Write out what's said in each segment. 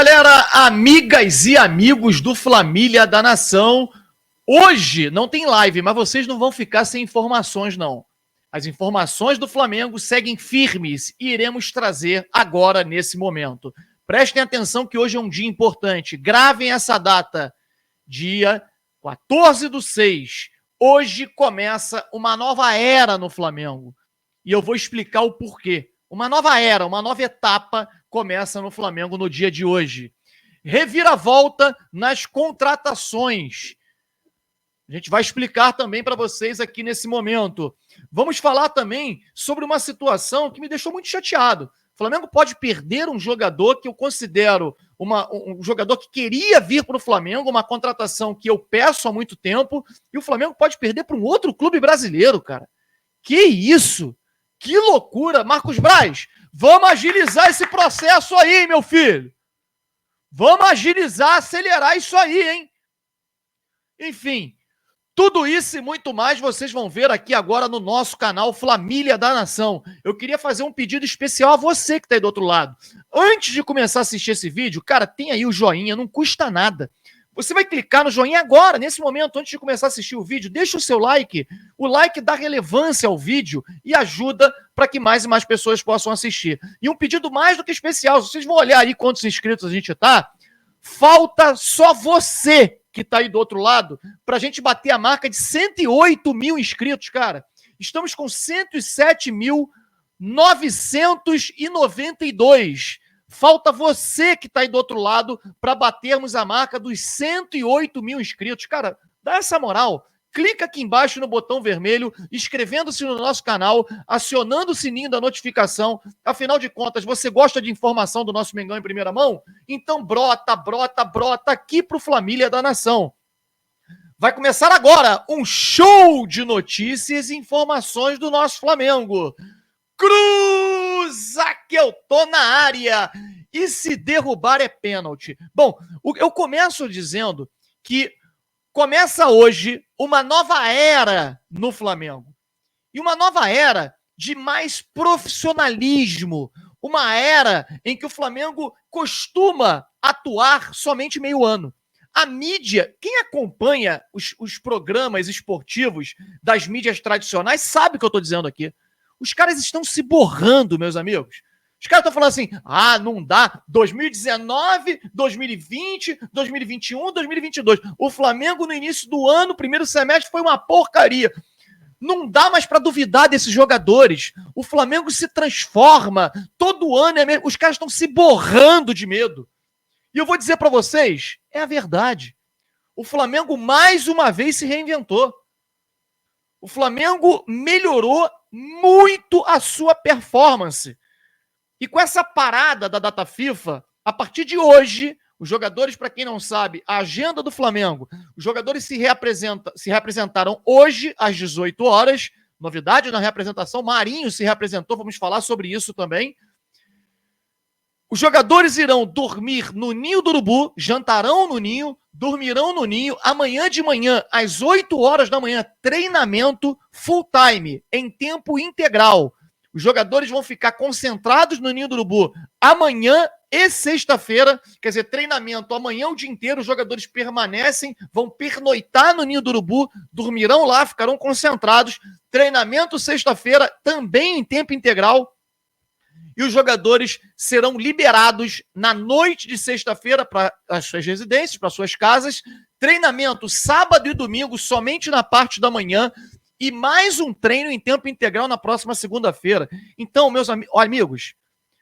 galera, amigas e amigos do Flamília da Nação. Hoje não tem live, mas vocês não vão ficar sem informações, não. As informações do Flamengo seguem firmes e iremos trazer agora, nesse momento. Prestem atenção que hoje é um dia importante. Gravem essa data, dia 14/6. Hoje começa uma nova era no Flamengo. E eu vou explicar o porquê. Uma nova era, uma nova etapa começa no Flamengo no dia de hoje. Reviravolta nas contratações. A gente vai explicar também para vocês aqui nesse momento. Vamos falar também sobre uma situação que me deixou muito chateado. O Flamengo pode perder um jogador que eu considero um jogador que queria vir para o Flamengo, uma contratação que eu peço há muito tempo, e o Flamengo pode perder para um outro clube brasileiro, cara. Que isso? Que loucura! Marcos Braz, vamos agilizar esse processo aí, meu filho. Vamos agilizar, acelerar isso aí, hein? Enfim, tudo isso e muito mais vocês vão ver aqui agora no nosso canal Flamília da Nação. Eu queria fazer um pedido especial a você que está aí do outro lado. Antes de começar a assistir esse vídeo, cara, tem aí o joinha, não custa nada. Você vai clicar no joinha agora, nesse momento, antes de começar a assistir o vídeo, deixa o seu like. O like dá relevância ao vídeo e ajuda para que mais e mais pessoas possam assistir. E um pedido mais do que especial, vocês vão olhar aí quantos inscritos a gente tá, falta só você que tá aí do outro lado para a gente bater a marca de 108 mil inscritos, cara. Estamos com 107.992. Falta você que está aí do outro lado para batermos a marca dos 108 mil inscritos. Cara, dá essa moral. Clica aqui embaixo no botão vermelho, inscrevendo-se no nosso canal, acionando o sininho da notificação. Afinal de contas, você gosta de informação do nosso Mengão em primeira mão? Então brota aqui para o Flamília da Nação. Vai começar agora um show de notícias e informações do nosso Flamengo. Cruza que eu tô na área e se derrubar é pênalti. Bom, eu começo dizendo que começa hoje uma nova era no Flamengo. E uma nova era de mais profissionalismo. Uma era em que o Flamengo costuma atuar somente meio ano. A mídia, quem acompanha os programas esportivos das mídias tradicionais sabe o que eu estou dizendo aqui. Os caras estão se borrando, meus amigos. Os caras estão falando assim, não dá, 2019, 2020, 2021, 2022. O Flamengo no início do ano, primeiro semestre, foi uma porcaria. Não dá mais para duvidar desses jogadores. O Flamengo se transforma, todo ano é mesmo. Os caras estão se borrando de medo. E eu vou dizer para vocês, é a verdade. O Flamengo mais uma vez se reinventou. O Flamengo melhorou muito a sua performance. E com essa parada da data FIFA, a partir de hoje, os jogadores, para quem não sabe, a agenda do Flamengo, os jogadores se reapresentaram hoje às 18 horas. Novidade na reapresentação, Marinho se reapresentou, vamos falar sobre isso também. Os jogadores irão dormir no Ninho do Urubu, jantarão no Ninho, dormirão no Ninho. Amanhã de manhã, às 8 horas da manhã, treinamento full time, em tempo integral. Os jogadores vão ficar concentrados no Ninho do Urubu amanhã e sexta-feira. Quer dizer, treinamento amanhã o dia inteiro. Os jogadores permanecem, vão pernoitar no Ninho do Urubu, dormirão lá, ficarão concentrados. Treinamento sexta-feira, também em tempo integral. E os jogadores serão liberados na noite de sexta-feira para as suas residências, para suas casas. Treinamento sábado e domingo, somente na parte da manhã. E mais um treino em tempo integral na próxima segunda-feira. Então, meus amigos,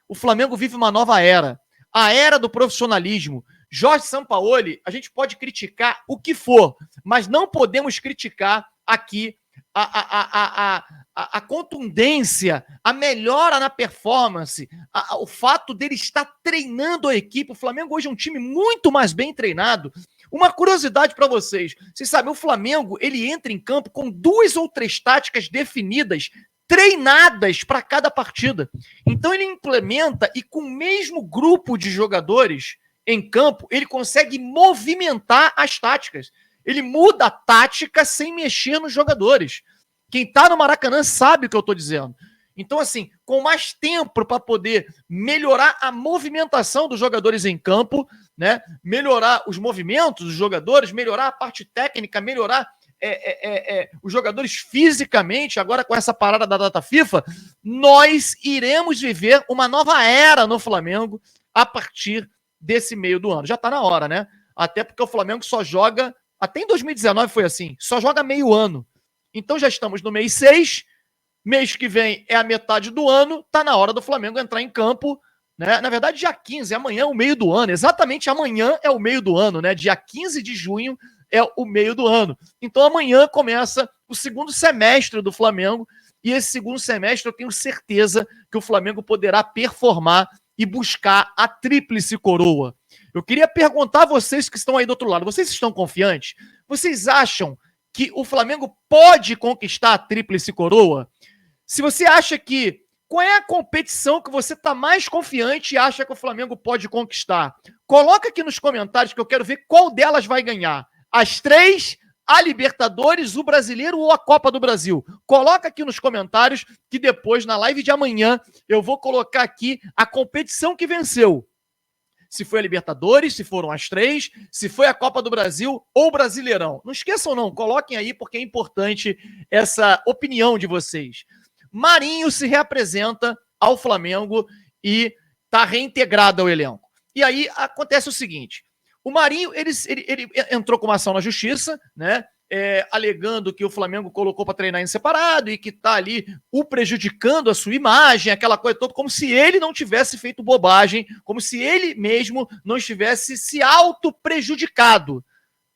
o Flamengo vive uma nova era. A era do profissionalismo. Jorge Sampaoli, a gente pode criticar o que for, mas não podemos criticar aqui a contundência, a melhora na performance, o fato dele estar treinando a equipe. O Flamengo hoje é um time muito mais bem treinado. Uma curiosidade para vocês sabem, o Flamengo ele entra em campo com 2 ou 3 táticas definidas, treinadas para cada partida. Então ele implementa e com o mesmo grupo de jogadores em campo, ele consegue movimentar as táticas. Ele muda a tática sem mexer nos jogadores. Quem está no Maracanã sabe o que eu estou dizendo. Então, assim, com mais tempo para poder melhorar a movimentação dos jogadores em campo, né? Melhorar os movimentos dos jogadores, melhorar a parte técnica, melhorar os jogadores fisicamente. Agora, com essa parada da data FIFA, nós iremos viver uma nova era no Flamengo a partir desse meio do ano. Já está na hora, né? Até porque o Flamengo só joga, até em 2019 foi assim, só joga meio ano. Então já estamos no mês 6, mês que vem é a metade do ano, tá na hora do Flamengo entrar em campo, né? Na verdade, dia 15, amanhã é o meio do ano, exatamente amanhã é o meio do ano, né? Dia 15 de junho é o meio do ano. Então amanhã começa o segundo semestre do Flamengo, e esse segundo semestre eu tenho certeza que o Flamengo poderá performar e buscar a tríplice coroa. Eu queria perguntar a vocês que estão aí do outro lado, vocês estão confiantes? Vocês acham que o Flamengo pode conquistar a tríplice coroa? Se você acha que... Qual é a competição que você está mais confiante e acha que o Flamengo pode conquistar? Coloca aqui nos comentários que eu quero ver qual delas vai ganhar. As 3, a Libertadores, o Brasileiro ou a Copa do Brasil. Coloca aqui nos comentários que depois, na live de amanhã, eu vou colocar aqui a competição que venceu. Se foi a Libertadores, se foram as 3, se foi a Copa do Brasil ou o Brasileirão. Não esqueçam não, coloquem aí porque é importante essa opinião de vocês. Marinho se reapresenta ao Flamengo e está reintegrado ao elenco. E aí acontece o seguinte, o Marinho ele entrou com uma ação na justiça, né? Alegando que o Flamengo colocou para treinar em separado e que está ali o prejudicando a sua imagem, aquela coisa toda, como se ele não tivesse feito bobagem, como se ele mesmo não estivesse se auto-prejudicado.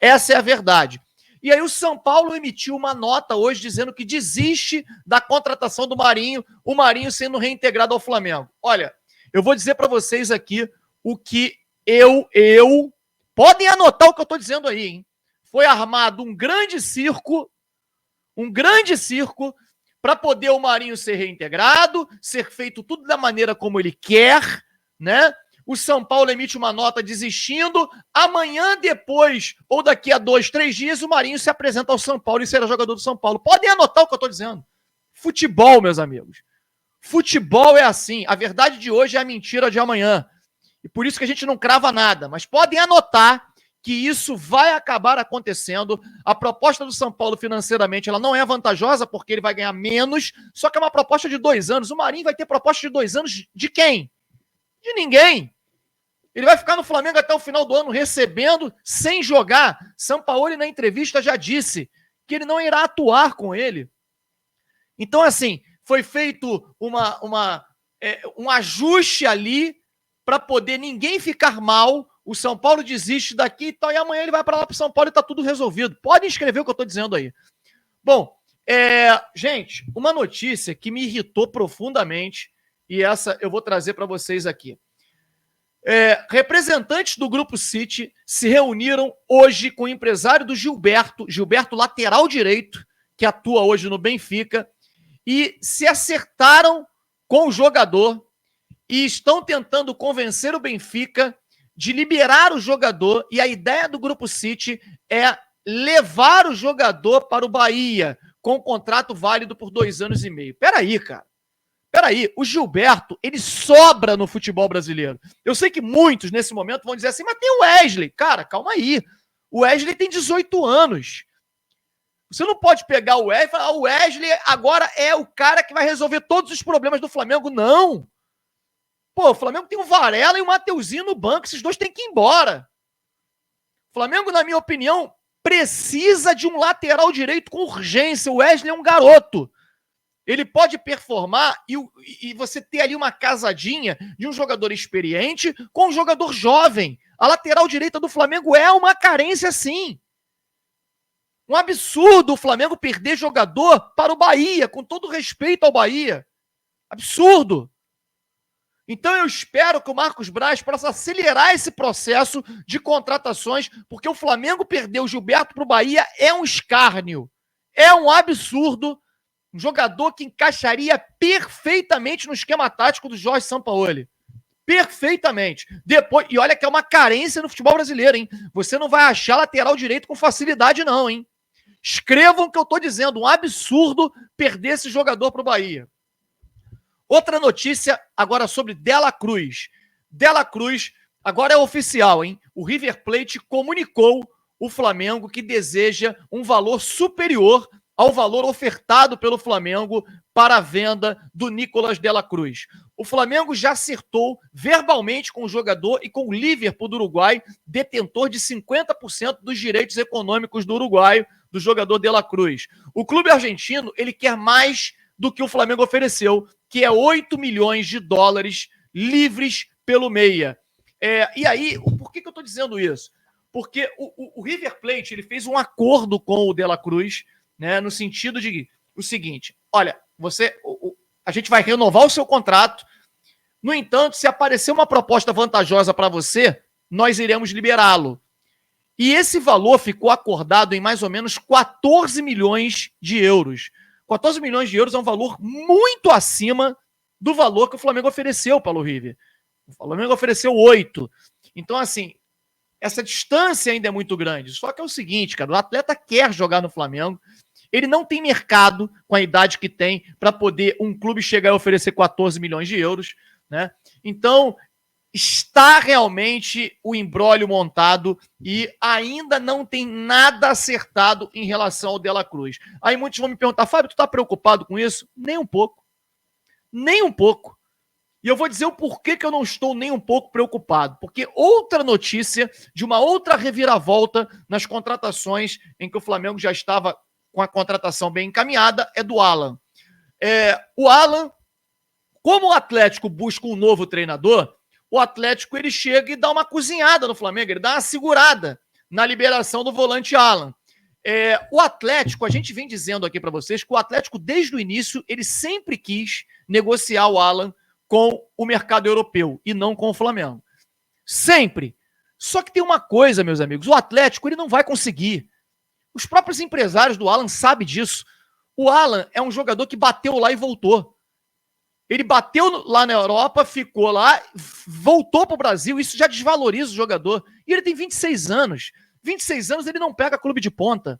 Essa é a verdade. E aí o São Paulo emitiu uma nota hoje dizendo que desiste da contratação do Marinho, o Marinho sendo reintegrado ao Flamengo. Olha, eu vou dizer para vocês aqui o que podem anotar o que eu estou dizendo aí, hein? Foi armado um grande circo para poder o Marinho ser reintegrado, ser feito tudo da maneira como ele quer, né? O São Paulo emite uma nota desistindo. Amanhã, depois, ou daqui a 2, 3 dias, o Marinho se apresenta ao São Paulo e será jogador do São Paulo. Podem anotar o que eu estou dizendo. Futebol, meus amigos. Futebol é assim. A verdade de hoje é a mentira de amanhã. E por isso que a gente não crava nada. Mas podem anotar que isso vai acabar acontecendo. A proposta do São Paulo financeiramente ela não é vantajosa, porque ele vai ganhar menos, só que é uma proposta de 2 anos. O Marinho vai ter proposta de 2 anos de quem? De ninguém. Ele vai ficar no Flamengo até o final do ano recebendo, sem jogar. Sampaoli, na entrevista, já disse que ele não irá atuar com ele. Então, assim, foi feito um ajuste ali para poder ninguém ficar mal. O São Paulo desiste daqui e tal, e amanhã ele vai para lá para o São Paulo e está tudo resolvido. Podem escrever o que eu estou dizendo aí. Bom, gente, uma notícia que me irritou profundamente, e essa eu vou trazer para vocês aqui. Representantes do Grupo City se reuniram hoje com o empresário do Gilberto lateral direito, que atua hoje no Benfica, e se acertaram com o jogador e estão tentando convencer o Benfica de liberar o jogador, e a ideia do Grupo City é levar o jogador para o Bahia, com um contrato válido por 2 anos e meio. Peraí, cara. Peraí, o Gilberto, ele sobra no futebol brasileiro. Eu sei que muitos, nesse momento, vão dizer assim, mas tem o Wesley. Cara, calma aí. O Wesley tem 18 anos. Você não pode pegar o Wesley e falar, o Wesley agora é o cara que vai resolver todos os problemas do Flamengo. Não. Pô, o Flamengo tem o Varela e o Mateuzinho no banco. Esses dois têm que ir embora. O Flamengo, na minha opinião, precisa de um lateral direito com urgência. O Wesley é um garoto. Ele pode performar e você ter ali uma casadinha de um jogador experiente com um jogador jovem. A lateral direita do Flamengo é uma carência, sim. Um absurdo o Flamengo perder jogador para o Bahia, com todo respeito ao Bahia. Absurdo. Então eu espero que o Marcos Braz possa acelerar esse processo de contratações, porque o Flamengo perder o Gilberto para o Bahia é um escárnio. É um absurdo. Um jogador que encaixaria perfeitamente no esquema tático do Jorge Sampaoli. Perfeitamente. Depois, e olha que é uma carência no futebol brasileiro, hein? Você não vai achar lateral direito com facilidade, não, hein? Escrevam o que eu tô dizendo. Um absurdo perder esse jogador pro Bahia. Outra notícia agora sobre Dela Cruz. Dela Cruz, agora é oficial, hein? O River Plate comunicou o Flamengo que deseja um valor superior ao valor ofertado pelo Flamengo para a venda do Nicolas Dela Cruz. O Flamengo já acertou verbalmente com o jogador e com o Liverpool do Uruguai, detentor de 50% dos direitos econômicos do uruguaio, do jogador Dela Cruz. O clube argentino, ele quer mais do que o Flamengo ofereceu, que é 8 milhões de dólares livres pelo meia. E aí, por que eu estou dizendo isso? Porque o River Plate ele fez um acordo com o Dela Cruz, né, no sentido de o seguinte: olha, a gente vai renovar o seu contrato, no entanto, se aparecer uma proposta vantajosa para você, nós iremos liberá-lo. E esse valor ficou acordado em mais ou menos 14 milhões de euros. 14 milhões de euros é um valor muito acima do valor que o Flamengo ofereceu para o River. O Flamengo ofereceu 8. Então, assim, essa distância ainda é muito grande. Só que é o seguinte, cara, o atleta quer jogar no Flamengo, ele não tem mercado com a idade que tem para poder um clube chegar e oferecer 14 milhões de euros, né? Então, está realmente o imbróglio montado e ainda não tem nada acertado em relação ao Dela Cruz. Aí muitos vão me perguntar: Fábio, tu tá preocupado com isso? Nem um pouco. Nem um pouco. E eu vou dizer o porquê que eu não estou nem um pouco preocupado. Porque outra notícia de uma outra reviravolta nas contratações em que o Flamengo já estava com a contratação bem encaminhada é do Alan. O Alan, como o Atlético busca um novo treinador, o Atlético ele chega e dá uma cozinhada no Flamengo, ele dá uma segurada na liberação do volante Alan. O Atlético, a gente vem dizendo aqui para vocês que o Atlético, desde o início, ele sempre quis negociar o Alan com o mercado europeu e não com o Flamengo. Sempre. Só que tem uma coisa, meus amigos, o Atlético ele não vai conseguir. Os próprios empresários do Alan sabem disso. O Alan é um jogador que bateu lá e voltou. Ele bateu lá na Europa, ficou lá, voltou para o Brasil, isso já desvaloriza o jogador. E ele tem 26 anos. 26 anos ele não pega clube de ponta.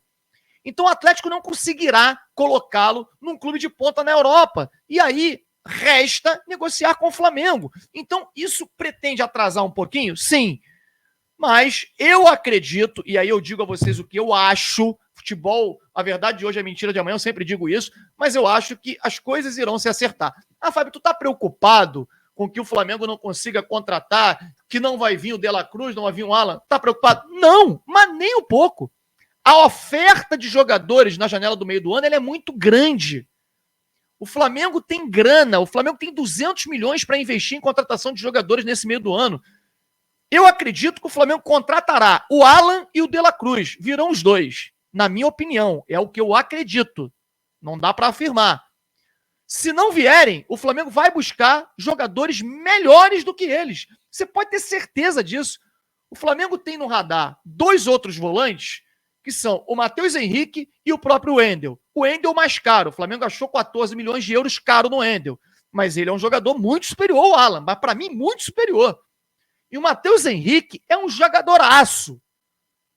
Então o Atlético não conseguirá colocá-lo num clube de ponta na Europa. E aí resta negociar com o Flamengo. Então isso pretende atrasar um pouquinho? Sim. Mas eu acredito, e aí eu digo a vocês o que eu acho, futebol, a verdade de hoje é mentira de amanhã, eu sempre digo isso, mas eu acho que as coisas irão se acertar. Fábio, tu tá preocupado com que o Flamengo não consiga contratar, que não vai vir o Dela Cruz, não vai vir o Alan? Tá preocupado? Não, mas nem um pouco. A oferta de jogadores na janela do meio do ano ela é muito grande. O Flamengo tem grana, o Flamengo tem 200 milhões para investir em contratação de jogadores nesse meio do ano. Eu acredito que o Flamengo contratará o Alan e o Dela Cruz. Virão os dois. Na minha opinião, é o que eu acredito. Não dá para afirmar. Se não vierem, o Flamengo vai buscar jogadores melhores do que eles. Você pode ter certeza disso. O Flamengo tem no radar 2 outros volantes, que são o Matheus Henrique e o próprio Wendel. O Wendel mais caro. O Flamengo achou 14 milhões de euros caro no Wendel. Mas ele é um jogador muito superior ao Alan. Mas para mim, muito superior. E o Matheus Henrique é um jogadoraço.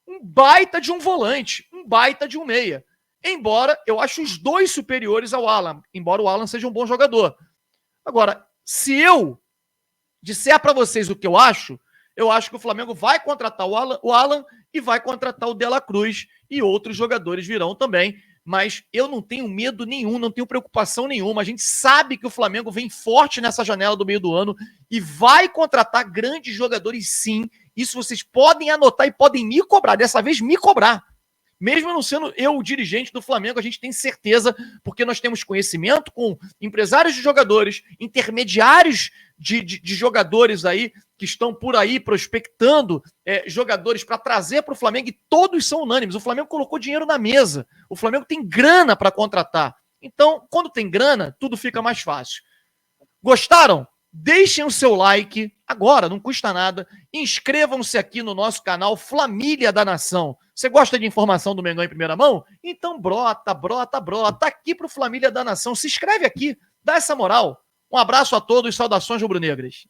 Um baita de um volante. Um baita de um meia. Embora eu ache os dois superiores ao Alan. Embora o Alan seja um bom jogador. Agora, se eu disser para vocês o que eu acho que o Flamengo vai contratar o Alan e vai contratar o Dela Cruz. E outros jogadores virão também. Mas eu não tenho medo nenhum, não tenho preocupação nenhuma. A gente sabe que o Flamengo vem forte nessa janela do meio do ano e vai contratar grandes jogadores, sim. Isso vocês podem anotar e podem me cobrar. Dessa vez, me cobrar. Mesmo não sendo eu o dirigente do Flamengo, a gente tem certeza, porque nós temos conhecimento com empresários de jogadores, intermediários de jogadores aí, que estão por aí prospectando jogadores para trazer para o Flamengo, e todos são unânimes. O Flamengo colocou dinheiro na mesa. O Flamengo tem grana para contratar. Então, quando tem grana, tudo fica mais fácil. Gostaram? Deixem o seu like agora, não custa nada. Inscrevam-se aqui no nosso canal Flamília da Nação. Você gosta de informação do Mengão em primeira mão? Então brota aqui pro Flamília da Nação. Se inscreve aqui, dá essa moral. Um abraço a todos, saudações rubro-negras.